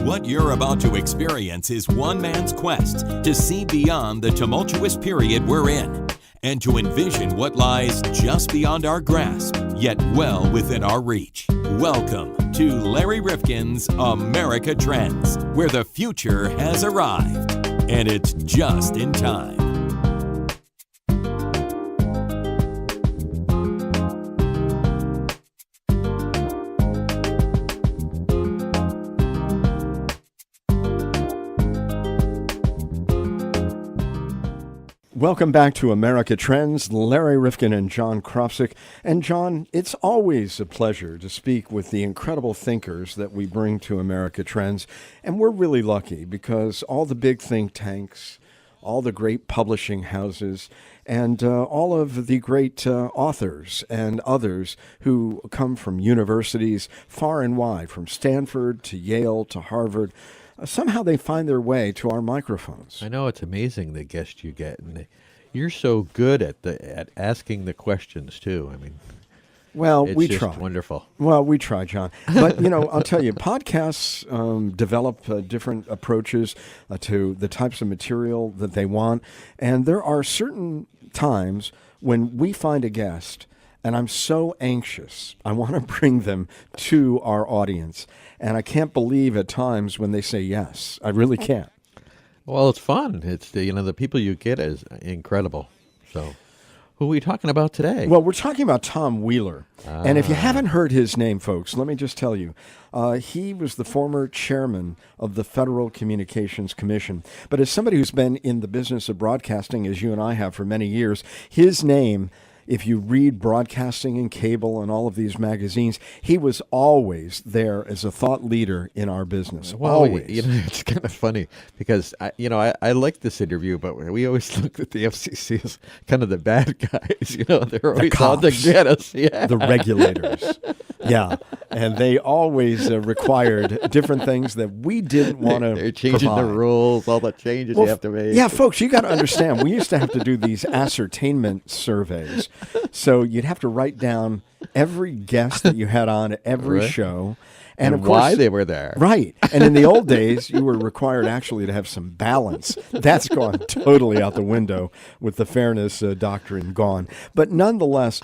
What you're about to experience is one man's quest to see beyond the tumultuous period we're in and to envision what lies just beyond our grasp, yet well within our reach. Welcome to Larry Rifkin's America Trends, where the future has arrived, and it's just in time. Welcome back to America Trends. Larry Rifkin and John Kropsic. And John, it's always a pleasure to speak with the incredible thinkers that we bring to America Trends. And we're really lucky because all the big think tanks, all the great publishing houses, and all of the great authors and others who come from universities far and wide, from Stanford to Yale to Harvard, somehow they find their way to our microphones. I know, it's amazing the guests you get, and you're so good at asking the questions too. I mean, well, it's we just try. Wonderful. Well, we try, John. But I'll tell you, podcasts develop different approaches to the types of material that they want, and there are certain times when we find a guest. And I'm so anxious. I want to bring them to our audience. And I can't believe at times when they say yes. I really can't. Well, it's fun. It's the people you get is incredible. So, who are we talking about today? Well, we're talking about Tom Wheeler. And if you haven't heard his name, folks, let me just tell you. He was the former chairman of the Federal Communications Commission. But as somebody who's been in the business of broadcasting, as you and I have for many years, his name, if you read Broadcasting and Cable and all of these magazines, he was always there as a thought leader in our business. Well, always. It's kind of funny because I like this interview, but we always look at the FCC as kind of the bad guys. They're always out to get us. Yeah, the regulators. Yeah, and they always required different things that we didn't want to. They're changing provide. the rules, all the changes you have to make. Yeah, folks, you got to understand. We used to have to do these ascertainment surveys. So you'd have to write down every guest that you had on every show. And of course, why they were there. Right. And in the old days, you were required actually to have some balance. That's gone totally out the window with the fairness doctrine gone. But nonetheless,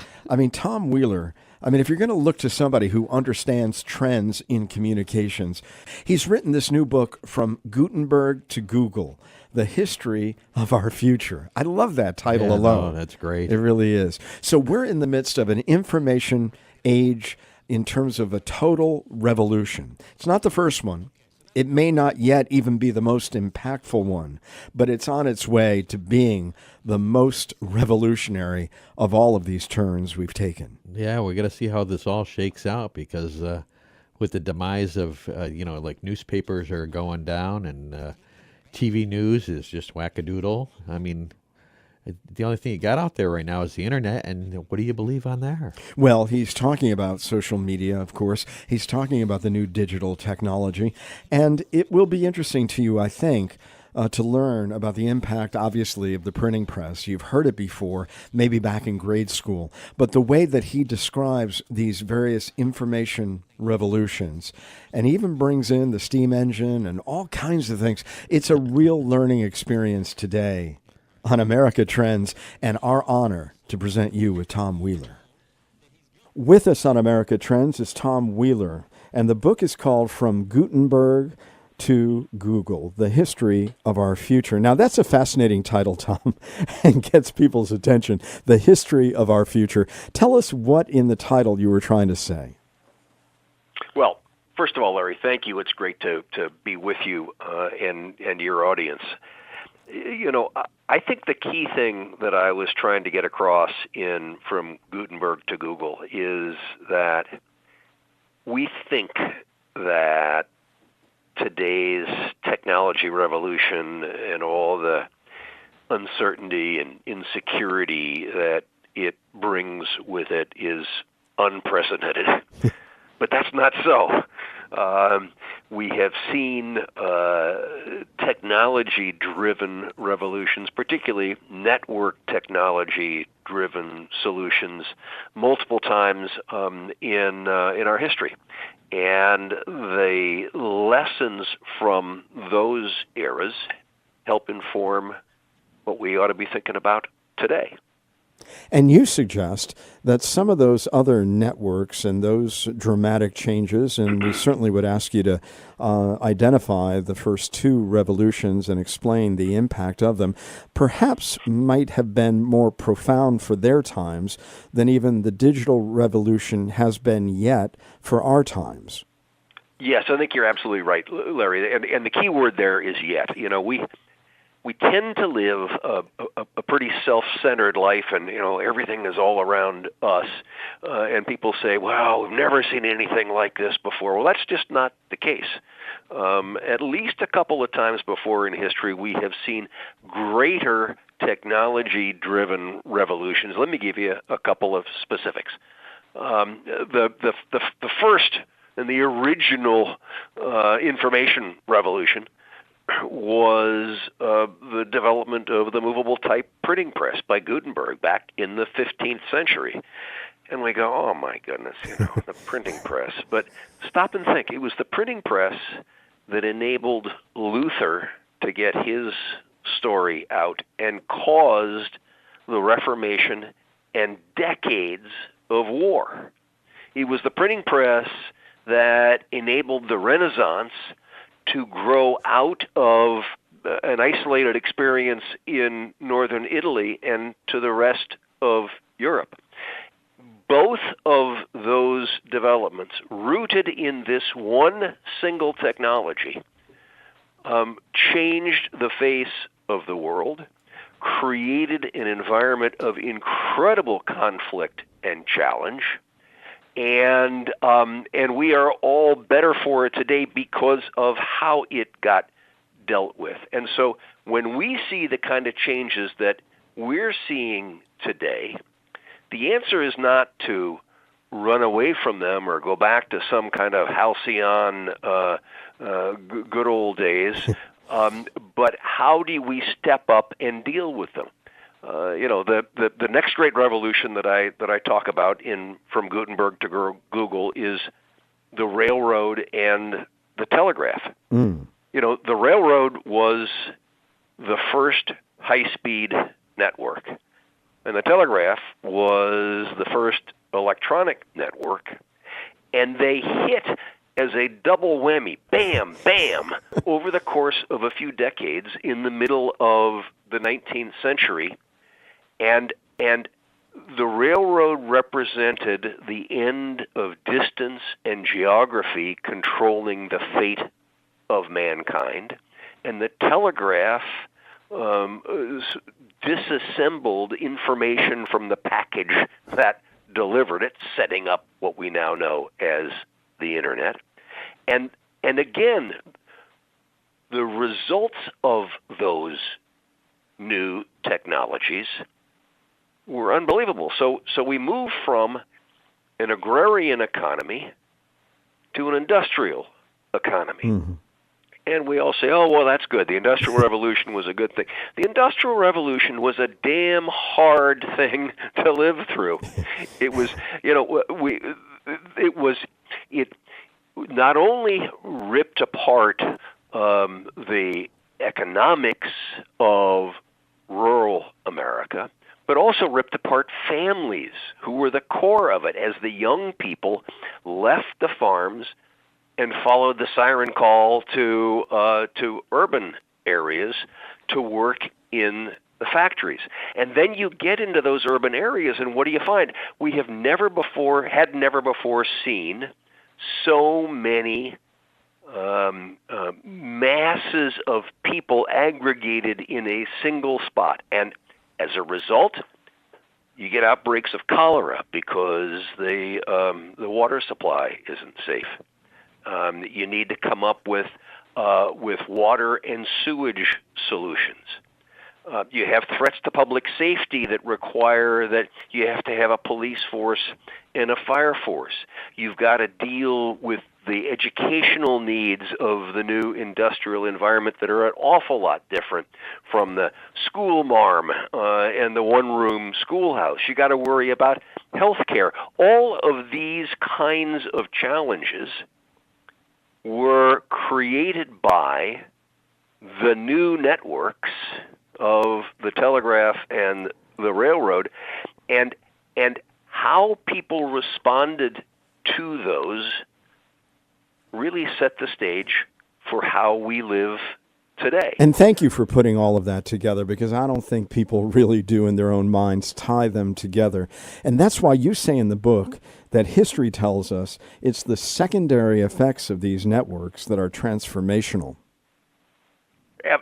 Tom Wheeler, if you're going to look to somebody who understands trends in communications, he's written this new book, From Gutenberg to Google, The History of Our Future. I love that title alone. That's great. It really is. So we're in the midst of an information age in terms of a total revolution. It's not the first one. It may not yet even be the most impactful one, but it's on its way to being the most revolutionary of all of these turns we've taken. Yeah, we're going to see how this all shakes out because with the demise of, like newspapers are going down and TV news is just wackadoodle. The only thing you got out there right now is the internet, and what do you believe on there? Well, he's talking about social media, of course. He's talking about the new digital technology, and it will be interesting to you, I think, to learn about the impact, obviously, of the printing press. You've heard it before, maybe back in grade school, but the way that he describes these various information revolutions and even brings in the steam engine and all kinds of things, it's a real learning experience today on America Trends, and our honor to present you with Tom Wheeler. With us on America Trends is Tom Wheeler, and the book is called From Gutenberg to Google, The History of Our Future. Now, that's a fascinating title, Tom, and gets people's attention. The History of Our Future. Tell us what in the title you were trying to say. Well, first of all, Larry, thank you. It's great to be with you and your audience. I think the key thing that I was trying to get across in From Gutenberg to Google is that we think that today's technology revolution and all the uncertainty and insecurity that it brings with it is unprecedented. But that's not so. We have seen technology-driven revolutions, particularly network technology-driven solutions, multiple times in our history. And the lessons from those eras help inform what we ought to be thinking about today. And you suggest that some of those other networks and those dramatic changes, and we certainly would ask you to identify the first two revolutions and explain the impact of them, perhaps might have been more profound for their times than even the digital revolution has been yet for our times. Yes, I think you're absolutely right, Larry. And the key word there is yet. You know, we tend to live a pretty self-centered life, and everything is all around us. And people say, "Wow, we've never seen anything like this before." Well, that's just not the case. At least a couple of times before in history, we have seen greater technology-driven revolutions. Let me give you a couple of specifics. The first and the original information revolution was the development of the movable type printing press by Gutenberg back in the 15th century. And we go, oh my goodness, the printing press. But stop and think. It was the printing press that enabled Luther to get his story out and caused the Reformation and decades of war. It was the printing press that enabled the Renaissance to grow out of an isolated experience in northern Italy and to the rest of Europe. Both of those developments, rooted in this one single technology, changed the face of the world, created an environment of incredible conflict and challenge, and we are all better for it today because of how it got dealt with. And so when we see the kind of changes that we're seeing today, the answer is not to run away from them or go back to some kind of halcyon good old days, but how do we step up and deal with them? The next great revolution that I talk about from Gutenberg to Google is the railroad and the telegraph. The railroad was the first high-speed network, and the telegraph was the first electronic network, and they hit as a double whammy, bam, bam, over the course of a few decades in the middle of the 19th century. And the railroad represented the end of distance and geography controlling the fate of mankind, and the telegraph disassembled information from the package that delivered it, setting up what we now know as the Internet. And again, the results of those new technologies were unbelievable. So we move from an agrarian economy to an industrial economy. Mm-hmm. And we all say, oh, well, that's good. The Industrial Revolution was a good thing. The Industrial Revolution was a damn hard thing to live through. It was, it not only ripped apart the economics of rural America, but also ripped apart families who were the core of it as the young people left the farms and followed the siren call to urban areas to work in the factories. And then you get into those urban areas, and what do you find? We have never before seen so many masses of people aggregated in a single spot. And as a result, you get outbreaks of cholera because the water supply isn't safe. You need to come up with water and sewage solutions. You have threats to public safety that require that you have to have a police force and a fire force. You've got to deal with the educational needs of the new industrial environment that are an awful lot different from the school marm and the one-room schoolhouse. You got to worry about health care. All of these kinds of challenges were created by the new networks of the telegraph and the railroad, and how people responded to those really set the stage for how we live today. And thank you for putting all of that together, because I don't think people really do in their own minds tie them together. And that's why you say in the book that history tells us it's the secondary effects of these networks that are transformational.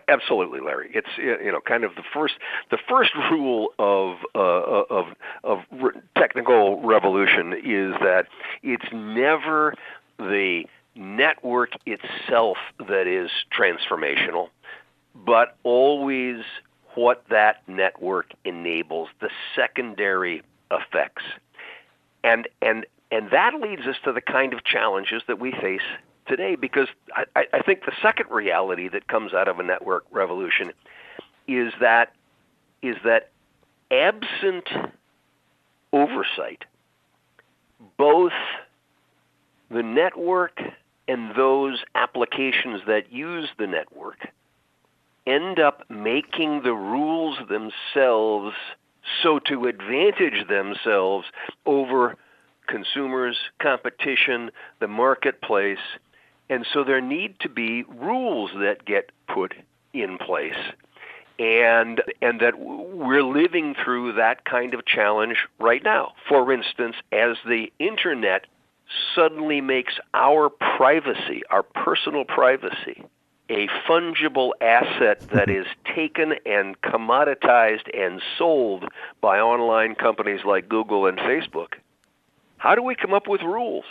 Absolutely, Larry. It's kind of the first rule of technical revolution is that it's never the network itself that is transformational, but always what that network enables, the secondary effects. And that leads us to the kind of challenges that we face today, because I think the second reality that comes out of a network revolution is that absent oversight, both the network and those applications that use the network end up making the rules themselves so to advantage themselves over consumers, competition, the marketplace. And so there need to be rules that get put in place. And that we're living through that kind of challenge right now. For instance, as the internet suddenly makes our privacy, our personal privacy, a fungible asset that is taken and commoditized and sold by online companies like Google and Facebook, how do we come up with rules?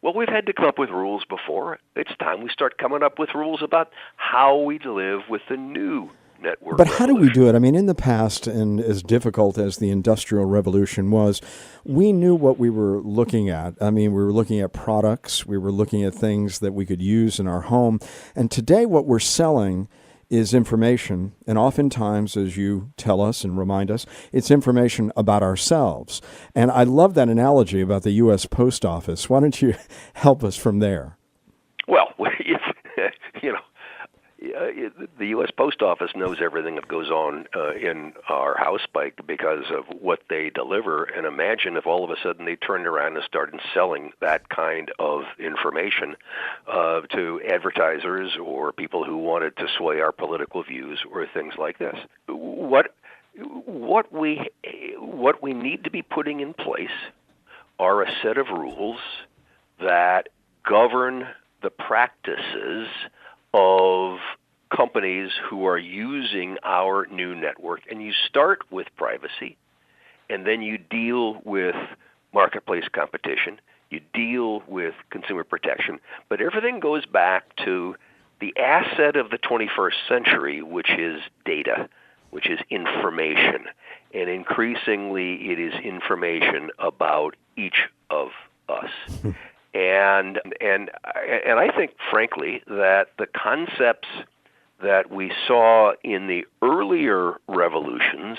Well, we've had to come up with rules before. It's time we start coming up with rules about how we live with the new network. But how do we do it? I mean, in the past, and as difficult as the Industrial Revolution was, we knew what we were looking at. I mean, we were looking at products. We were looking at things that we could use in our home. And today what we're selling is information, and oftentimes, as you tell us and remind us, it's information about ourselves. And I love that analogy about the U.S. Post Office. Why don't you help us from there? Well, the U.S. Post Office knows everything that goes on in our house because of what they deliver. And imagine if all of a sudden they turned around and started selling that kind of information to advertisers or people who wanted to sway our political views or things like this. What we need to be putting in place are a set of rules that govern the practices of companies who are using our new network. And you start with privacy, and then you deal with marketplace competition, you deal with consumer protection, but everything goes back to the asset of the 21st century, which is data, which is information. And increasingly, it is information about each of us. And I think, frankly, that the concepts that we saw in the earlier revolutions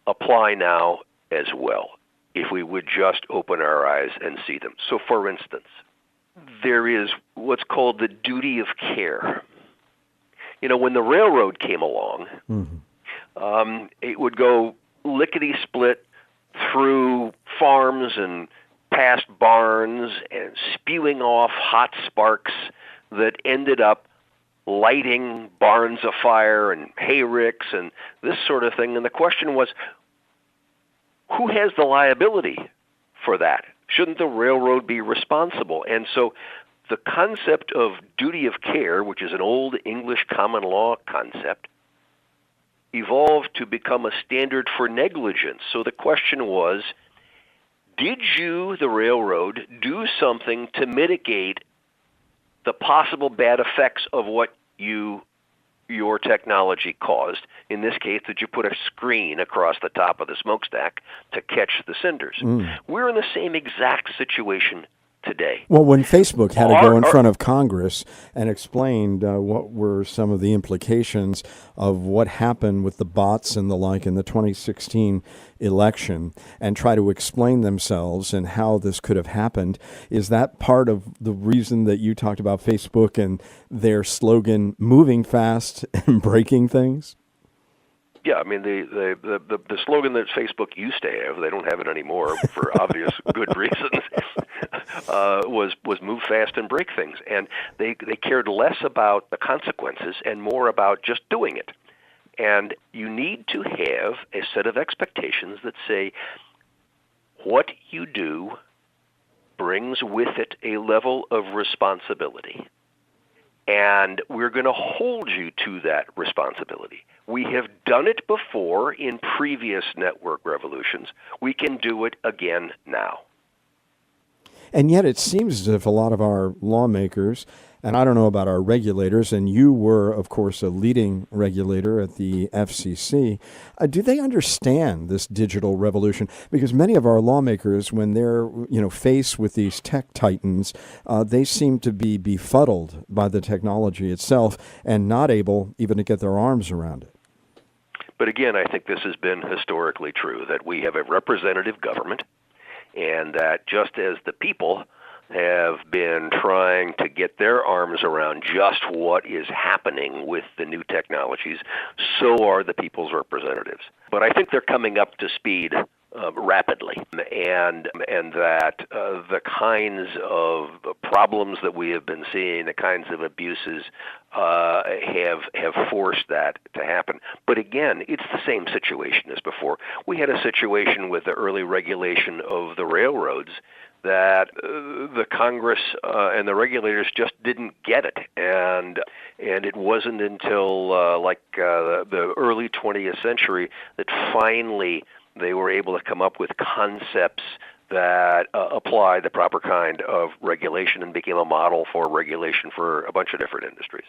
apply now as well, if we would just open our eyes and see them. So, for instance, there is what's called the duty of care. When the railroad came along, it would go lickety-split through farms and past barns and spewing off hot sparks that ended up lighting barns afire and hayricks and this sort of thing. And the question was, who has the liability for that? Shouldn't the railroad be responsible? And so the concept of duty of care, which is an old English common law concept, evolved to become a standard for negligence. So the question was, did you, the railroad, do something to mitigate the possible bad effects of what your technology caused? In this case, did you put a screen across the top of the smokestack to catch the cinders? We're in the same exact situation today. Well, when Facebook had to go in front of Congress and explained what were some of the implications of what happened with the bots and the like in the 2016 election and try to explain themselves and how this could have happened, is that part of the reason that you talked about Facebook and their slogan, moving fast and breaking things? Yeah, I mean the slogan that Facebook used to have, they don't have it anymore for obvious good reasons, was move fast and break things, and they cared less about the consequences and more about just doing it. And you need to have a set of expectations that say what you do brings with it a level of responsibility. And we're going to hold you to that responsibility. We have done it before in previous network revolutions. We can do it again now. And yet it seems as if a lot of our lawmakers, and I don't know about our regulators, and you were, of course, a leading regulator at the FCC, do they understand this digital revolution? Because many of our lawmakers, when they're faced with these tech titans, they seem to be befuddled by the technology itself and not able even to get their arms around it. But again, I think this has been historically true, that we have a representative government, and that just as the people have been trying to get their arms around just what is happening with the new technologies, so are the people's representatives. But I think they're coming up to speed rapidly, and that the kinds of problems that we have been seeing, the kinds of abuses, have forced that to happen. But again, it's the same situation as before. We had a situation with the early regulation of the railroads that the Congress and the regulators just didn't get it, and it wasn't until the early 20th century that finally they were able to come up with concepts that apply the proper kind of regulation and became a model for regulation for a bunch of different industries.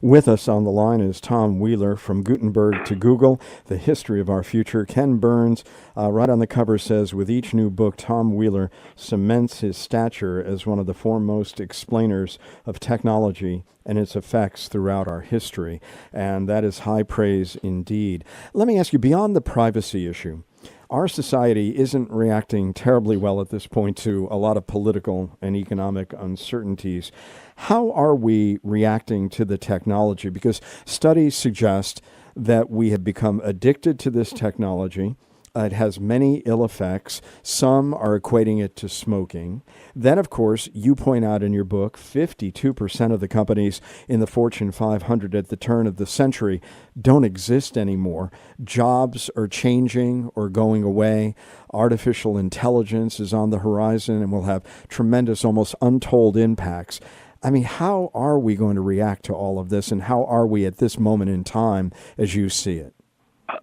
With us on the line is Tom Wheeler from Gutenberg to Google, The History of Our Future. Ken Burns, right on the cover, says, with each new book, Tom Wheeler cements his stature as one of the foremost explainers of technology and its effects throughout our history. And that is high praise indeed. Let me ask you, beyond the privacy issue, our society isn't reacting terribly well at this point to a lot of political and economic uncertainties. How are we reacting to the technology? Because studies suggest that we have become addicted to this technology. It has many ill effects. Some are equating it to smoking. Then, of course, you point out in your book, 52% of the companies in the Fortune 500 at the turn of the century don't exist anymore. Jobs are changing or going away. Artificial intelligence is on the horizon and will have tremendous, almost untold impacts. I mean, how are we going to react to all of this, and how are we at this moment in time as you see it?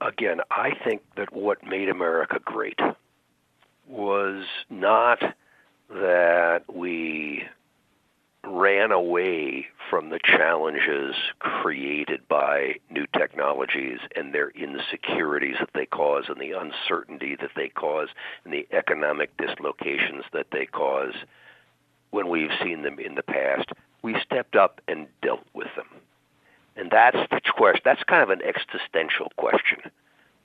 Again, I think that what made America great was not that we ran away from the challenges created by new technologies and their insecurities that they cause and the uncertainty that they cause and the economic dislocations that they cause when we've seen them in the past. We stepped up and dealt with them. And that's the question. That's kind of an existential question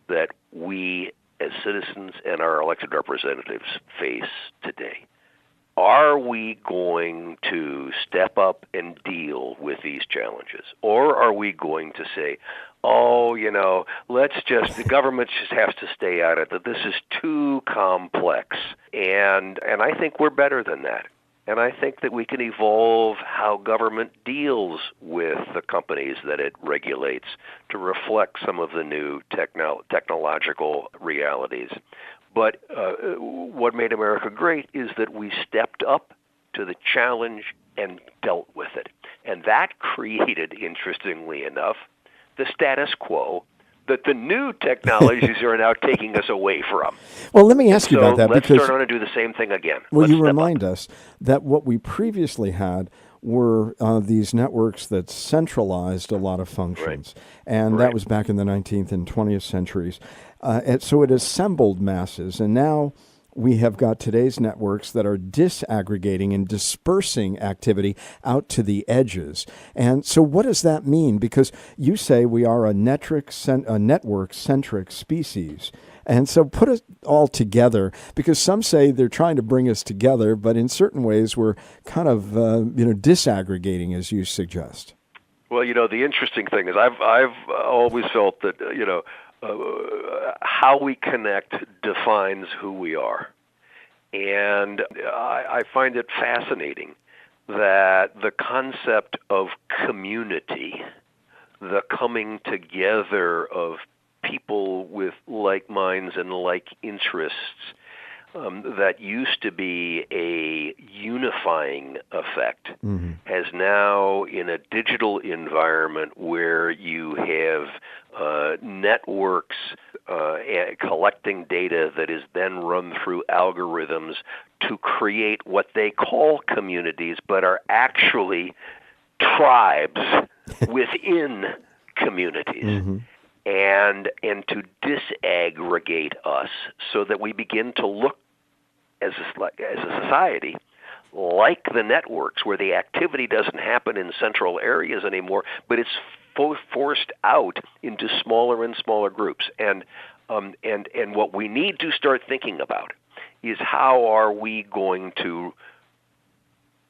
that we as citizens and our elected representatives face today. Are we going to step up and deal with these challenges? Or are we going to say, the government just has to stay out of it, that this is too complex? And I think we're better than that. And I think that we can evolve how government deals with the companies that it regulates to reflect some of the new technological realities. But what made America great is that we stepped up to the challenge and dealt with it. And that created, interestingly enough, the status quo that the new technologies are now taking us away from. Well, let me ask you about that. Let's start on and do the same thing again. Well, you remind us that what we previously had were these networks that centralized a lot of functions. Right. And that was back in the 19th and 20th centuries. And so it assembled masses. And now we have got today's networks that are disaggregating and dispersing activity out to the edges. And so what does that mean? Because you say we are a network-centric species. And so put it all together, because some say they're trying to bring us together, but in certain ways we're kind of disaggregating, as you suggest. Well, the interesting thing is I've always felt that how we connect defines who we are, and I find it fascinating that the concept of community, the coming together of people with like minds and like interests, that used to be a unifying effect, has now, in a digital environment where you have networks collecting data that is then run through algorithms to create what they call communities, but are actually tribes within communities. And to disaggregate us so that we begin to look as a society like the networks, where the activity doesn't happen in central areas anymore, but it's forced out into smaller and smaller groups. And what we need to start thinking about is how are we going to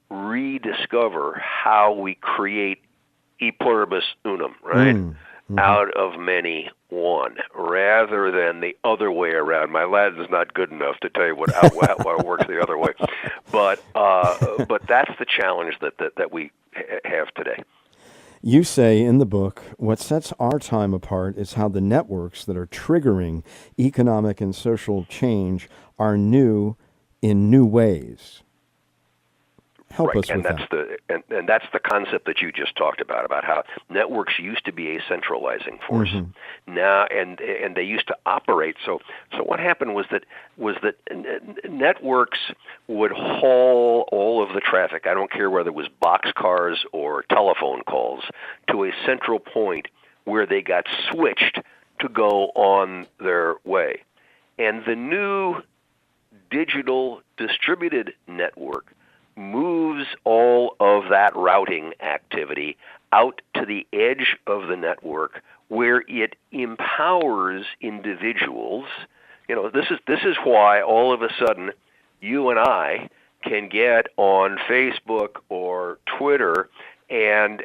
rediscover how we create e pluribus unum, right? Out of many, one, rather than the other way around. My Latin's not good enough to tell you how it works the other way, but that's the challenge that we have today. You say in the book, what sets our time apart is how the networks that are triggering economic and social change are new in new ways. Help us with that. And that's the concept that you just talked about how networks used to be a centralizing force. Now, and they used to operate. So what happened was that networks would haul all of the traffic, I don't care whether it was boxcars or telephone calls, to a central point where they got switched to go on their way. And the new digital distributed network moves all of that routing activity out to the edge of the network, where it empowers individuals. This is why all of a sudden you and I can get on Facebook or Twitter and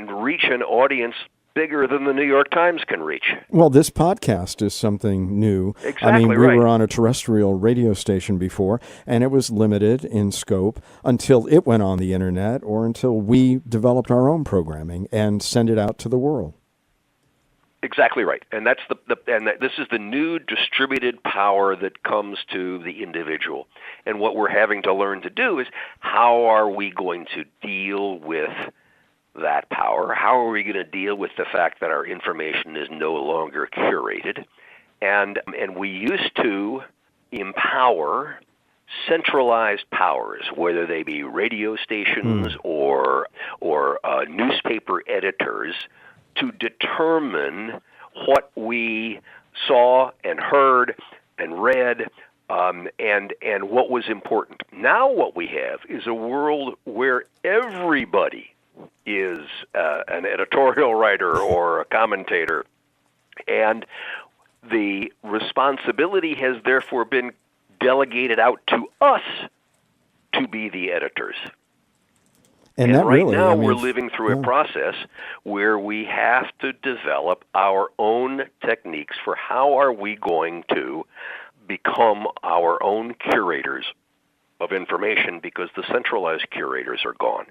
reach an audience bigger than the New York Times can reach. Well, this podcast is something new. Exactly we were on a terrestrial radio station before, and it was limited in scope until it went on the internet or until we developed our own programming and sent it out to the world. Exactly right, and that's this is the new distributed power that comes to the individual. And what we're having to learn to do is, how are we going to deal with that power? How are we going to deal with the fact that our information is no longer curated? And we used to empower centralized powers, whether they be radio stations or newspaper editors, to determine what we saw and heard and read, and what was important. Now what we have is a world where everybody is an editorial writer or a commentator, and the responsibility has therefore been delegated out to us to be the editors. And that right really, now we're living through a process where we have to develop our own techniques for how are we going to become our own curators of information, because the centralized curators are gone.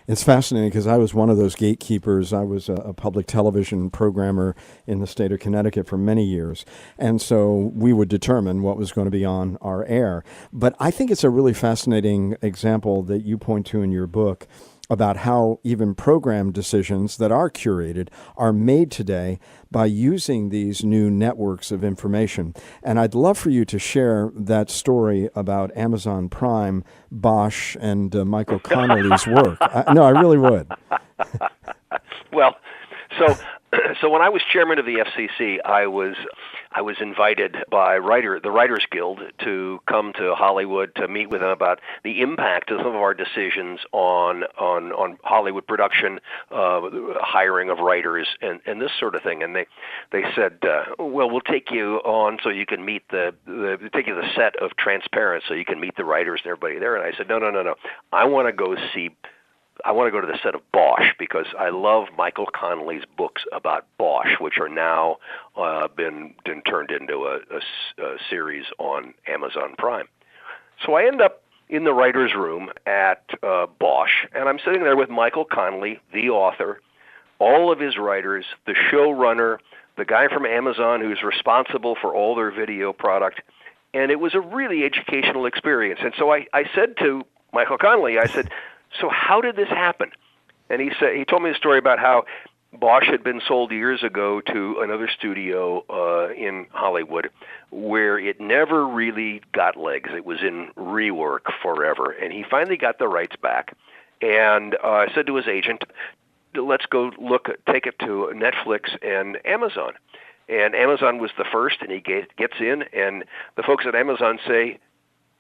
It's fascinating because I was one of those gatekeepers. I was a public television programmer in the state of Connecticut for many years. And so we would determine what was going to be on our air. But I think it's a really fascinating example that you point to in your book about how even program decisions that are curated are made today by using these new networks of information. And I'd love for you to share that story about Amazon Prime, Bosch, and Michael Connolly's work. No, I really would. Well, so when I was chairman of the FCC, I was I was invited by the Writers Guild to come to Hollywood to meet with them about the impact of some of our decisions on Hollywood production, hiring of writers, and this sort of thing. And they said, well, we'll take you on so you can meet take you to the set of Transparent so you can meet the writers and everybody there. And I said, no. I want to go to the set of Bosch because I love Michael Connelly's books about Bosch, which are now been turned into a series on Amazon Prime. So I end up in the writer's room at Bosch, and I'm sitting there with Michael Connelly, the author, all of his writers, the showrunner, the guy from Amazon who's responsible for all their video product, and it was a really educational experience. And so I said to Michael Connelly, I said, so how did this happen? And he told me a story about how Bosch had been sold years ago to another studio in Hollywood where it never really got legs. It was in rework forever. And he finally got the rights back and said to his agent, let's go take it to Netflix and Amazon. And Amazon was the first, and he gets in, and the folks at Amazon say,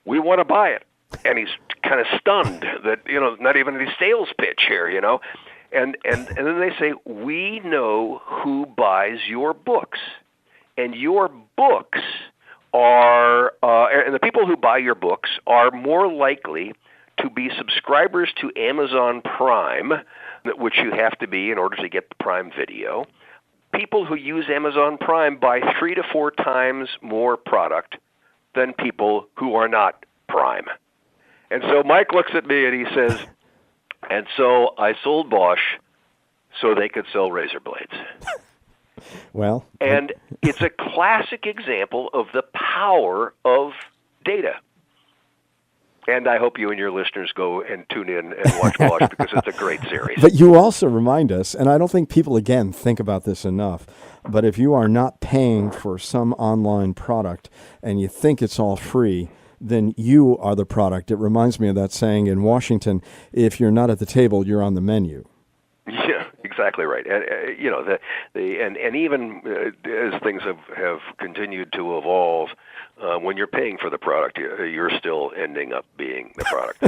we want to buy it. And he's kind of stunned that, not even a sales pitch here, And then they say, we know who buys your books. And your books are, and the people who buy your books are more likely to be subscribers to Amazon Prime, which you have to be in order to get the Prime Video. People who use Amazon Prime buy 3 to 4 times more product than people who are not Prime. And so Mike looks at me and he says, and so I sold Bosch so they could sell razor blades. Well, and it's a classic example of the power of data. And I hope you and your listeners go and tune in and watch Bosch because it's a great series. But you also remind us, and I don't think people, again, think about this enough, but if you are not paying for some online product and you think it's all free, then you are the product. It reminds me of that saying in Washington, if you're not at the table, you're on the menu. Yeah, exactly right. And and even as things have continued to evolve, when you're paying for the product, you're still ending up being the product.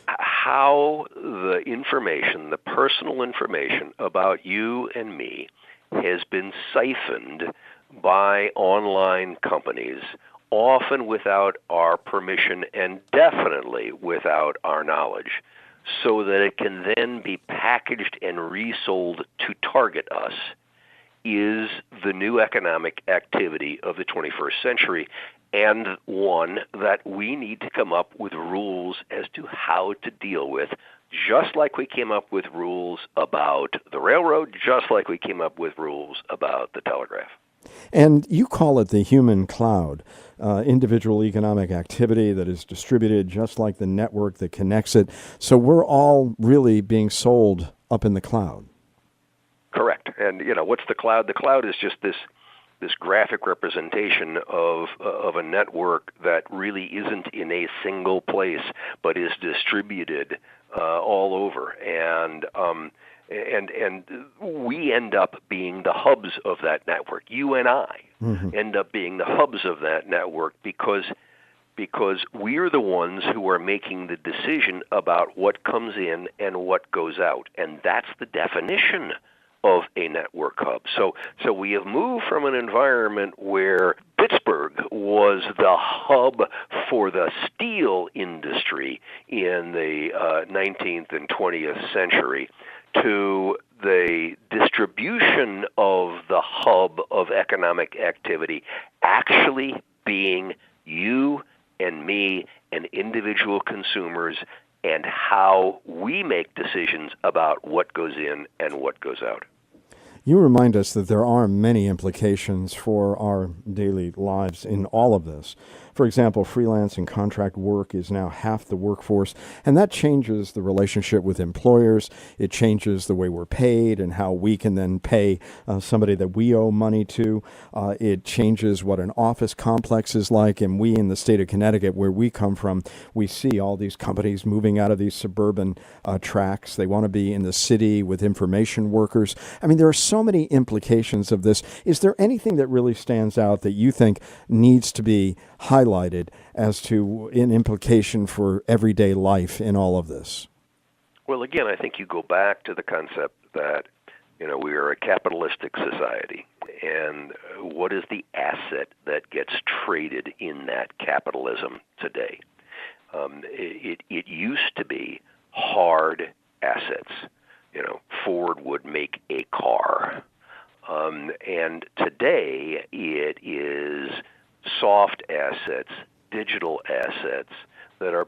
How the information, the personal information about you and me has been siphoned by online companies, often without our permission and definitely without our knowledge, so that it can then be packaged and resold to target us, is the new economic activity of the 21st century, and one that we need to come up with rules as to how to deal with, just like we came up with rules about the railroad, just like we came up with rules about the telegraph. And you call it the human cloud, individual economic activity that is distributed just like the network that connects it. So we're all really being sold up in the cloud. Correct. And, what's the cloud? The cloud is just this graphic representation of a network that really isn't in a single place, but is distributed all over. And we end up being the hubs of that network. You and I end up being the hubs of that network because we're the ones who are making the decision about what comes in and what goes out. And that's the definition of a network hub. So we have moved from an environment where Pittsburgh was the hub for the steel industry in the 19th and 20th century to the distribution of the hub of economic activity actually being you and me and individual consumers and how we make decisions about what goes in and what goes out. You remind us that there are many implications for our daily lives in all of this. For example, freelance and contract work is now half the workforce, and that changes the relationship with employers. It changes the way we're paid and how we can then pay somebody that we owe money to. It changes what an office complex is like, and we in the state of Connecticut, where we come from, we see all these companies moving out of these suburban tracks. They want to be in the city with information workers. I mean, there are so many implications of this. Is there anything that really stands out that you think needs to be highlighted as to an implication for everyday life in all of this? Well, again, I think you go back to the concept that, we are a capitalistic society, and what is the asset that gets traded in that capitalism today? It used to be hard assets. Ford would make a car. And today it is soft assets, digital assets that are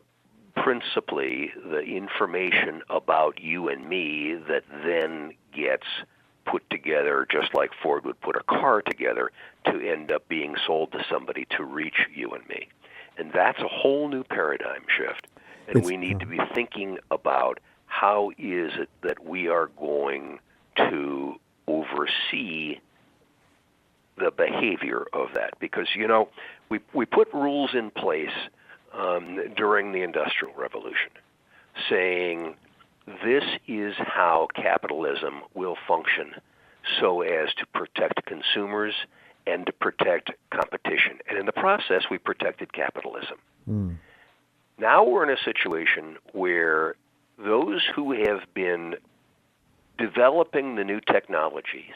principally the information about you and me that then gets put together just like Ford would put a car together to end up being sold to somebody to reach you and me. And that's a whole new paradigm shift. And we need to be thinking about how is it that we are going to oversee the behavior of that. Because, we put rules in place during the Industrial Revolution saying this is how capitalism will function so as to protect consumers and to protect competition. And in the process, we protected capitalism. Now we're in a situation where those who have been developing the new technologies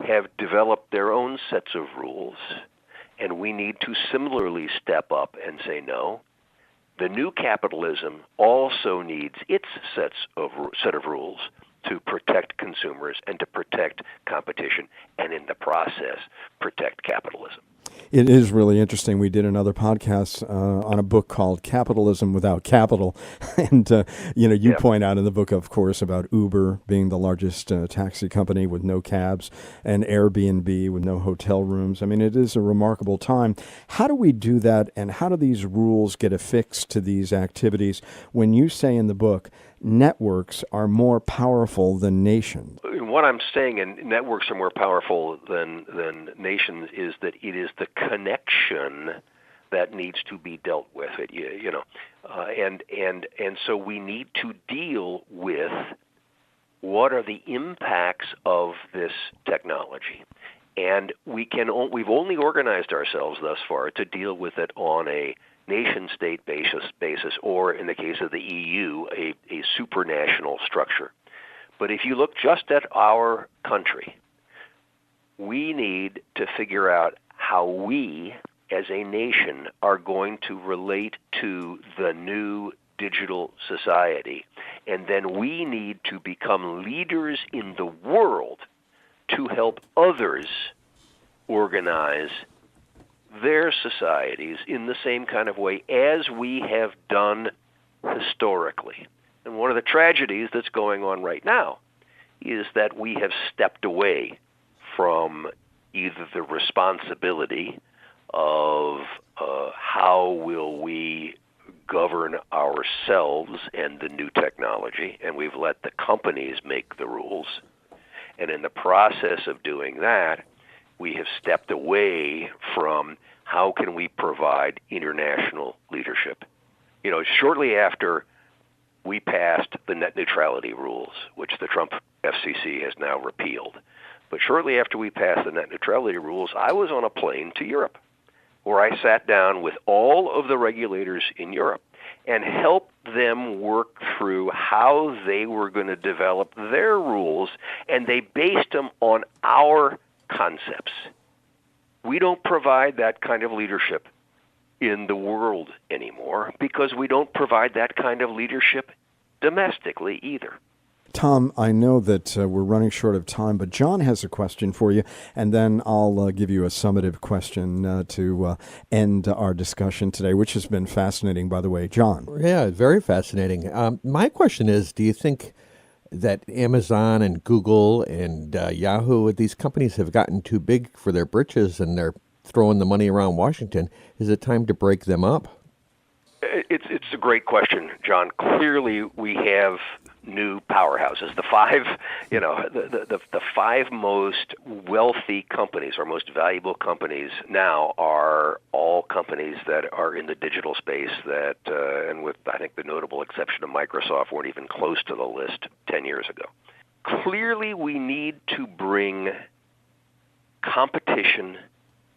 have developed their own sets of rules, and we need to similarly step up and say, no, the new capitalism also needs its set of rules to protect consumers and to protect competition, and in the process, protect capitalism. It is really interesting. We did another podcast on a book called Capitalism Without Capital. And, you point out in the book, of course, about Uber being the largest taxi company with no cabs and Airbnb with no hotel rooms. I mean, it is a remarkable time. How do we do that, and how do these rules get affixed to these activities when you say in the book networks are more powerful than nations? What I'm saying, and networks are more powerful than nations, is that it is the connection that needs to be dealt with. And so we need to deal with what are the impacts of this technology, and we've only organized ourselves thus far to deal with it on a nation-state basis, or in the case of the EU, a supranational structure. But if you look just at our country, we need to figure out how we, as a nation, are going to relate to the new digital society. And then we need to become leaders in the world to help others organize their societies in the same kind of way as we have done historically. And one of the tragedies that's going on right now is that we have stepped away from either the responsibility of how will we govern ourselves and the new technology, and we've let the companies make the rules. And in the process of doing that, we have stepped away from how can we provide international leadership. Shortly after we passed the net neutrality rules, which the Trump FCC has now repealed, but shortly after we passed the net neutrality rules, I was on a plane to Europe, where I sat down with all of the regulators in Europe and helped them work through how they were going to develop their rules, and they based them on our concepts. We don't provide that kind of leadership in the world anymore because we don't provide that kind of leadership domestically either. Tom, I know that we're running short of time, but John has a question for you, and then I'll give you a summative question to end our discussion today, which has been fascinating, by the way. John. Yeah, very fascinating. My question is, do you think that Amazon and Google and Yahoo, these companies have gotten too big for their britches, and they're throwing the money around Washington. Is it time to break them up? It's a great question, John. Clearly, we have new powerhouses. The five, the five most wealthy companies or most valuable companies now are all companies that are in the digital space that, and with, I think, the notable exception of Microsoft, weren't even close to the list 10 years ago. Clearly, we need to bring competition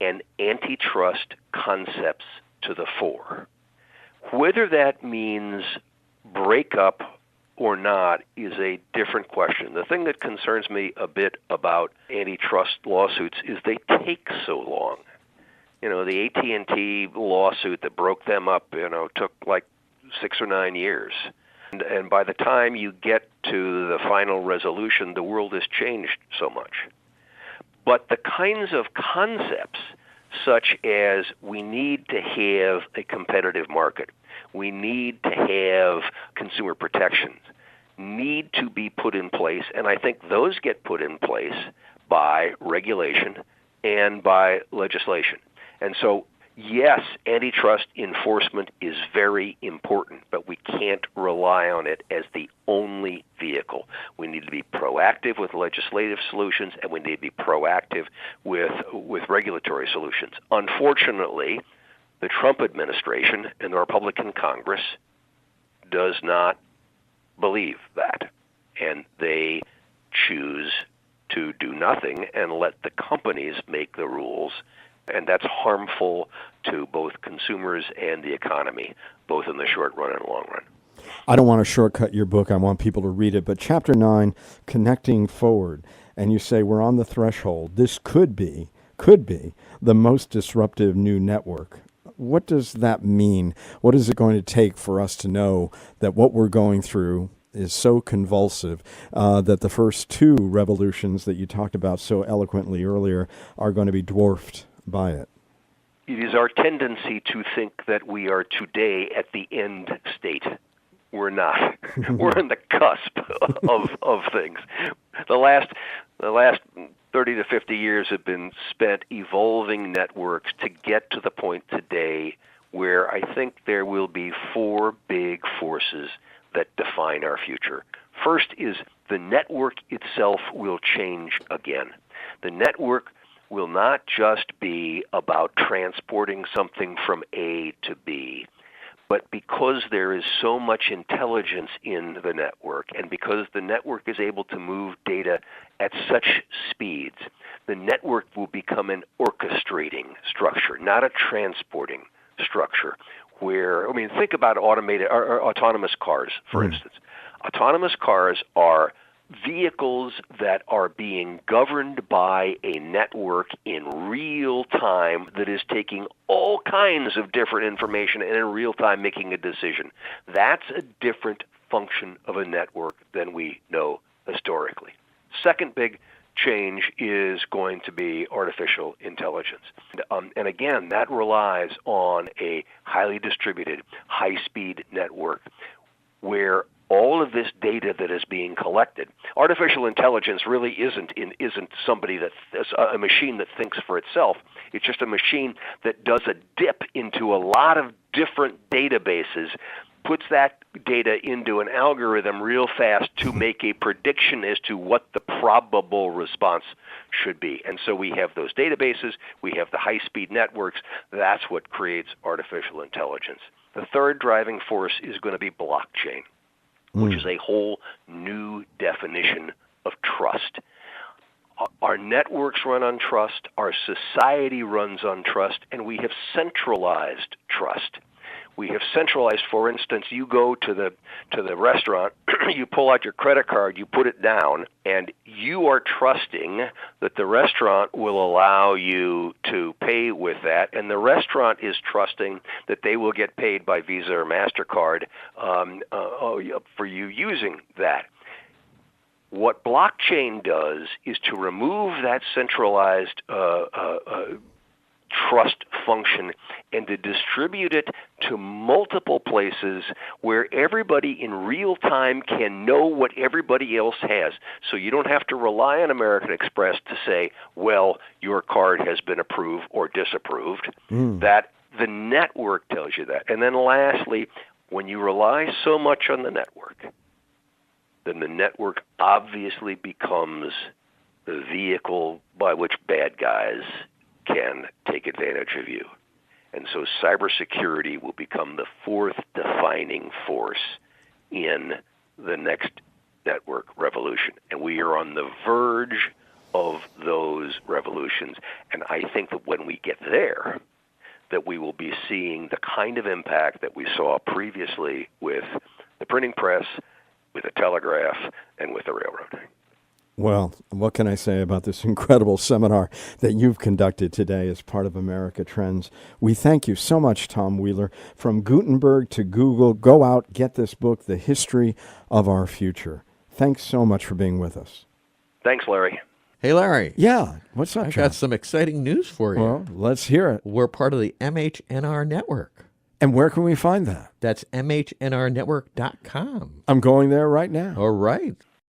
and antitrust concepts to the fore. Whether that means break up or not is a different question. The thing that concerns me a bit about antitrust lawsuits is they take so long. The AT&T lawsuit that broke them up, took like 6 or 9 years. And by the time you get to the final resolution, the world has changed so much. But the kinds of concepts such as we need to have a competitive market, we need to have consumer protections, need to be put in place, and I think those get put in place by regulation and by legislation. And so, yes, antitrust enforcement is very important, but we can't rely on it as the only vehicle. We need to be proactive with legislative solutions, and we need to be proactive with regulatory solutions. Unfortunately, the Trump administration and the Republican Congress does not believe that, and they choose to do nothing and let the companies make the rules. And that's harmful to both consumers and the economy, both in the short run and long run. I don't want to shortcut your book. I want people to read it. But Chapter 9, Connecting Forward, and you say we're on the threshold. This could be the most disruptive new network. What does that mean? What is it going to take for us to know that what we're going through is so convulsive that the first two revolutions that you talked about so eloquently earlier are going to be dwarfed by it? It is our tendency to think that we are today at the end state. We're not. We're on the cusp of things. The last 30 to 50 years have been spent evolving networks to get to the point today where I think there will be four big forces that define our future. First is the network itself will change again. The network will not just be about transporting something from A to B, but because there is so much intelligence in the network, and because the network is able to move data at such speeds, the network will become an orchestrating structure, not a transporting structure. Think about automated or autonomous cars, for instance. Autonomous cars are vehicles that are being governed by a network in real time that is taking all kinds of different information and in real time making a decision. That's a different function of a network than we know historically. Second big change is going to be artificial intelligence. And again, that relies on a highly distributed, high-speed network where all of this data that is being collected. Artificial intelligence really isn't somebody that's a machine that thinks for itself. It's just a machine that does a dip into a lot of different databases, puts that data into an algorithm real fast to make a prediction as to what the probable response should be. And so we have those databases, we have the high-speed networks. That's what creates artificial intelligence. The third driving force is going to be blockchain, which is a whole new definition of trust. Our networks run on trust, our society runs on trust, and we have centralized trust. We have centralized, for instance, you go to the restaurant, you pull out your credit card, you put it down, and you are trusting that the restaurant will allow you to pay with that, and the restaurant is trusting that they will get paid by Visa or MasterCard for you using that. What blockchain does is to remove that centralized trust function and to distribute it to multiple places where everybody in real time can know what everybody else has. So you don't have to rely on American Express to say, well, your card has been approved or disapproved. That the network tells you that. And then lastly, when you rely so much on the network, then the network obviously becomes the vehicle by which bad guys can take advantage of you. And so cybersecurity will become the fourth defining force in the next network revolution. And we are on the verge of those revolutions. And I think that when we get there, that we will be seeing the kind of impact that we saw previously with the printing press, with the telegraph, and with the railroad. Well, what can I say about this incredible seminar that you've conducted today as part of America Trends? We thank you so much, Tom Wheeler. From Gutenberg to Google, go out, get this book, The History of Our Future. Thanks so much for being with us. Thanks, Larry. Hey, Larry. Yeah, what's up, I John? got some exciting news for you. Well, let's hear it. We're part of the MHNR network. And where can we find that? That's MHNRnetwork.com. I'm going there right now. All right.